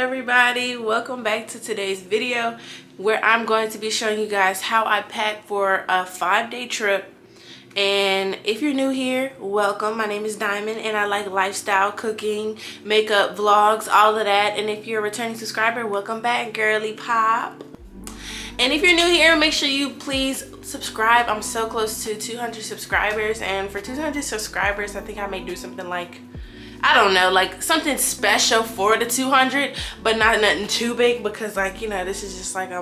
everybody, welcome back to today's video where I'm going to be showing you guys how I pack for a 5-day trip. And if you're new here, welcome. My name is Diamond and I like lifestyle, cooking, makeup, vlogs, all of that. And if you're a returning subscriber, welcome back, girly pop. And if you're new here, make sure you please subscribe. I'm so close to 200 subscribers, and for 200 subscribers I think I may do something like, I don't know, like something special for the 200, but not nothing too big, because like, you know, this is just like a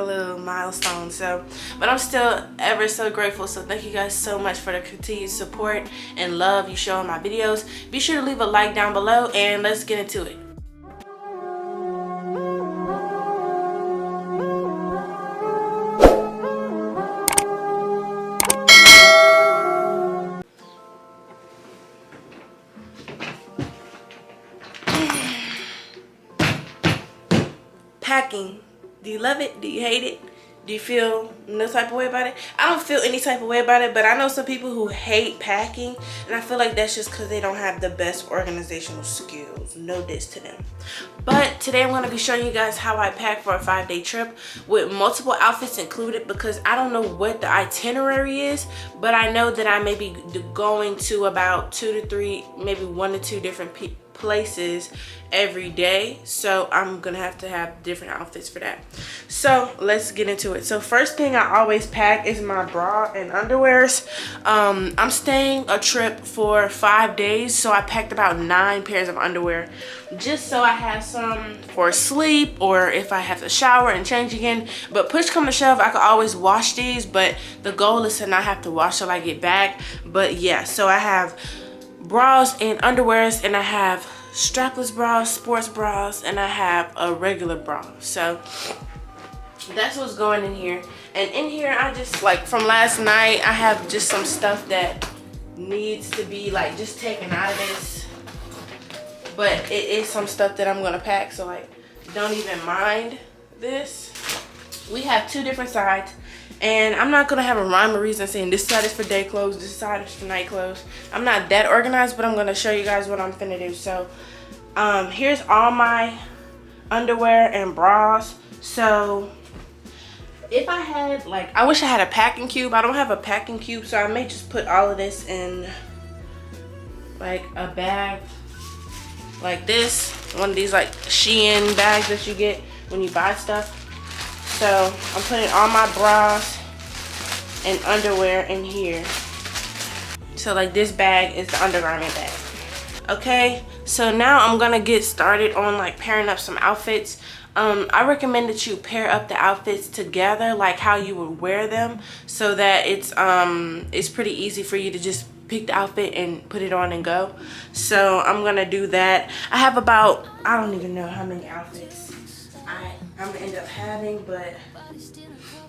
little milestone. So, but I'm still ever so grateful. So thank you guys so much for the continued support and love you show in my videos. Be sure to leave a like down below and let's get into it. Packing. Do you love it? Do you hate it? Do you feel no type of way about it? I don't feel any type of way about it, but I know some people who hate packing, and I feel like that's just because they don't have the best organizational skills. No diss to them. But today I'm going to be showing you guys how I pack for a 5-day trip with multiple outfits included, because I don't know what the itinerary is, but I know that I may be going to about 2 to 3, maybe 1 to 2 different places every day, so I'm gonna have to have different outfits for that. So let's get into it. So first thing I always pack is my bra and underwears. I'm staying a trip for 5 days, so I packed about 9 pairs of underwear, just so I have some for sleep or if I have to shower and change again. But push come to shove, I could always wash these, but the goal is to not have to wash till I get back. But yeah, so I have bras and underwears, and I have strapless bras, sports bras, and I have a regular bra. So that's what's going in here. And in here I just, like from last night, I have just some stuff that needs to be like just taken out of this, but it is some stuff that I'm gonna pack, so like don't even mind this. We have 2 different sides, and I'm not gonna have a rhyme or reason saying this side is for day clothes, this side is for night clothes. I'm not that organized, but I'm gonna show you guys what I'm finna do. So here's all my underwear and bras. So if I had, like, I wish I had a packing cube. I don't have a packing cube, so I may just put all of this in like a bag like this, one of these like Shein bags that you get when you buy stuff. So I'm putting all my bras and underwear in here. So like this bag is the undergarment bag. Okay, so now I'm gonna get started on like pairing up some outfits. I recommend that you pair up the outfits together, like how you would wear them, so that it's pretty easy for you to just pick the outfit and put it on and go. So I'm gonna do that. I have about, I don't even know how many outfits I'm gonna end up having, but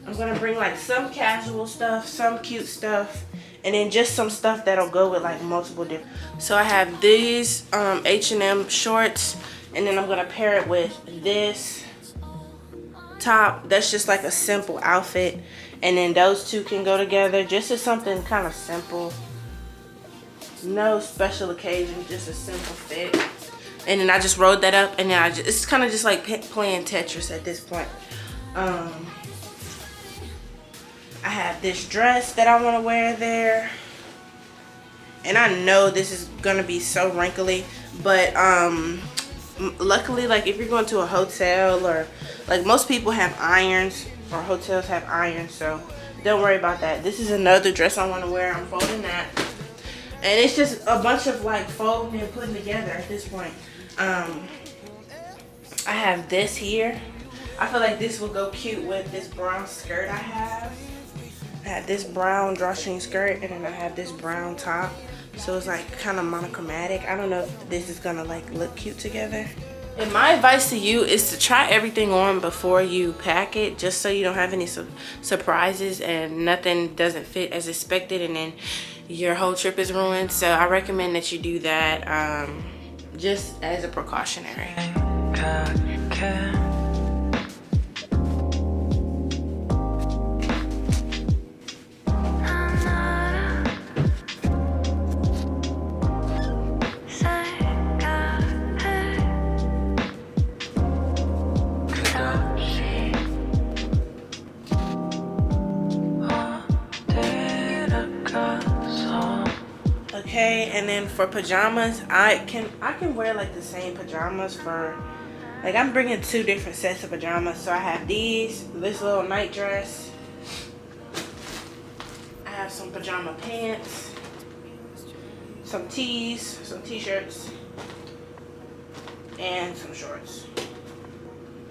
I'm gonna bring like some casual stuff, some cute stuff, and then just some stuff that'll go with like multiple different. So I have these H&M shorts, and then I'm gonna pair it with this top. That's just like a simple outfit, and then those two can go together just as something kind of simple, no special occasion, just a simple fit. And then I just rolled that up, and then it's kind of just like playing Tetris at this point. I have this dress that I want to wear there, and I know this is gonna be so wrinkly, but luckily, like if you're going to a hotel, or like most people have irons, or hotels have irons, so don't worry about that. This is another dress I want to wear. I'm folding that, and it's just a bunch of like folding and putting together at this point. I have this here. I feel like this will go cute with this brown skirt I have. I have this brown drawstring skirt, and then I have this brown top. So it's like kind of monochromatic. I don't know if this is gonna like look cute together. And my advice to you is to try everything on before you pack it, just so you don't have any surprises and nothing doesn't fit as expected, and then your whole trip is ruined. So I recommend that you do that just as a precautionary. And then for pajamas, I can wear like the same pajamas for, like, I'm bringing 2 different sets of pajamas. So I have this little night dress. I have some pajama pants, some tees, some t-shirts, and some shorts.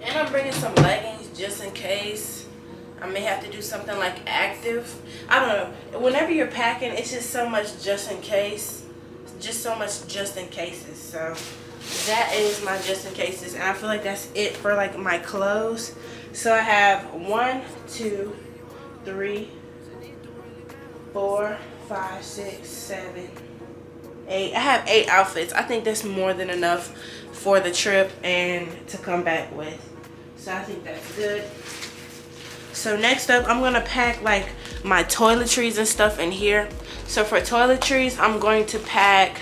And I'm bringing some leggings just in case I may have to do something like active. I don't know. Whenever you're packing, it's just so much just in case. Just so much just in cases. So that is my just in cases. And I feel like that's it for like my clothes. So I have 1, 2, 3, 4, 5, 6, 7, 8. I have 8 outfits. I think that's more than enough for the trip and to come back with. So I think that's good. So next up, I'm gonna pack like my toiletries and stuff in here. So for toiletries, I'm going to pack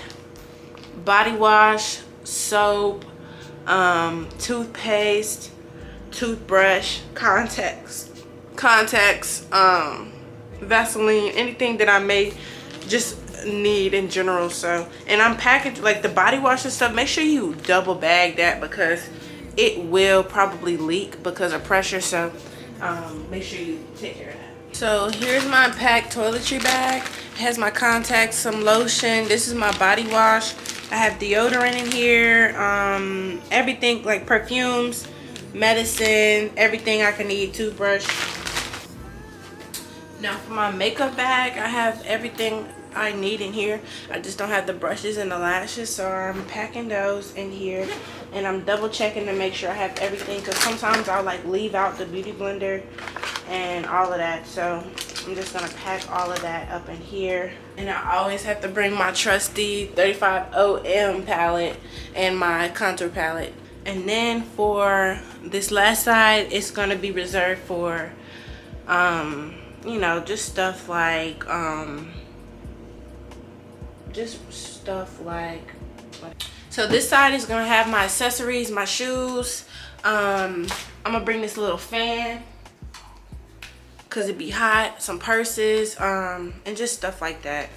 body wash, soap, toothpaste, toothbrush, contacts, Vaseline, anything that I may just need in general. So, and I'm packing like the body wash and stuff. Make sure you double bag that because it will probably leak because of pressure. So make sure you take care of that. So here's my packed toiletry bag. It has my contacts, some lotion. This is my body wash. I have deodorant in here, everything like perfumes, medicine, everything I can need, toothbrush. Now for my makeup bag, I have everything I need in here. I just don't have the brushes and the lashes, so I'm packing those in here. And I'm double checking to make sure I have everything, because sometimes I'll like leave out the beauty blender and all of that. So I'm just gonna pack all of that up in here. And I always have to bring my trusty 35OM palette and my contour palette. And then for this last side, it's gonna be reserved for you know, just stuff like so this side is gonna have my accessories, my shoes. I'm gonna bring this little fan because it'd be hot, some purses, and just stuff like that.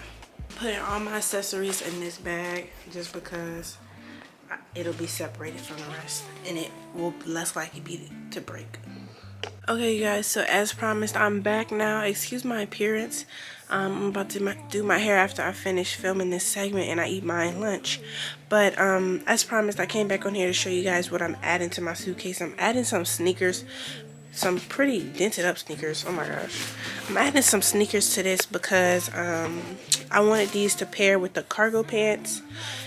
Putting all my accessories in this bag just because it'll be separated from the rest and it will less likely be to break. Okay, you guys, so as promised, I'm back now. Excuse my appearance. I'm about to do my hair after I finish filming this segment and I eat my lunch. But as promised, I came back on here to show you guys what I'm adding to my suitcase. I'm adding some sneakers, some pretty dented up sneakers. Oh my gosh. I'm adding some sneakers to this because I wanted these to pair with the cargo pants.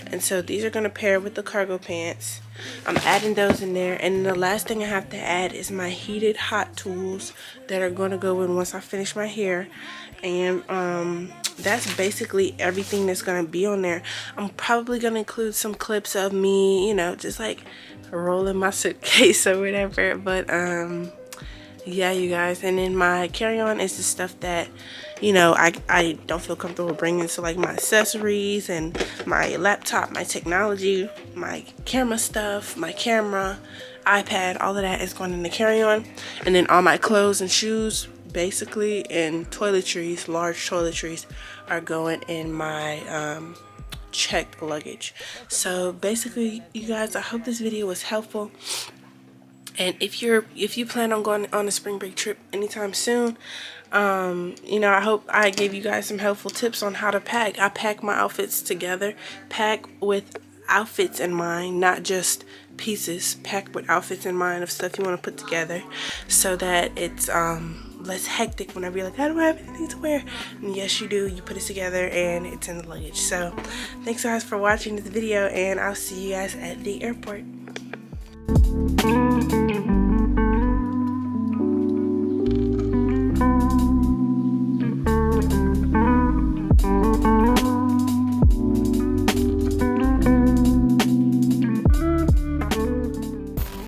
And so these are going to pair with the cargo pants. I'm adding those in there. And the last thing I have to add is my heated hot tools that are going to go in once I finish my hair. And that's basically everything that's going to be on there. I'm probably going to include some clips of me, you know, just like rolling my suitcase or whatever. But yeah, you guys. And then my carry-on is the stuff that, you know, I don't feel comfortable bringing. So like my accessories and my laptop, my technology, my camera stuff, my camera, iPad, all of that is going in the carry-on. And then all my clothes and shoes basically and toiletries, large toiletries, are going in my checked luggage. So basically, you guys, I hope this video was helpful. And if you plan on going on a spring break trip anytime soon, you know, I hope I gave you guys some helpful tips on how to pack. I pack my outfits together, pack with outfits in mind, not just pieces. Pack with outfits in mind of stuff you want to put together, so that it's less hectic whenever you're like, I don't have anything to wear. And yes, you do. You put it together and it's in the luggage. So thanks guys for watching this video, and I'll see you guys at the airport.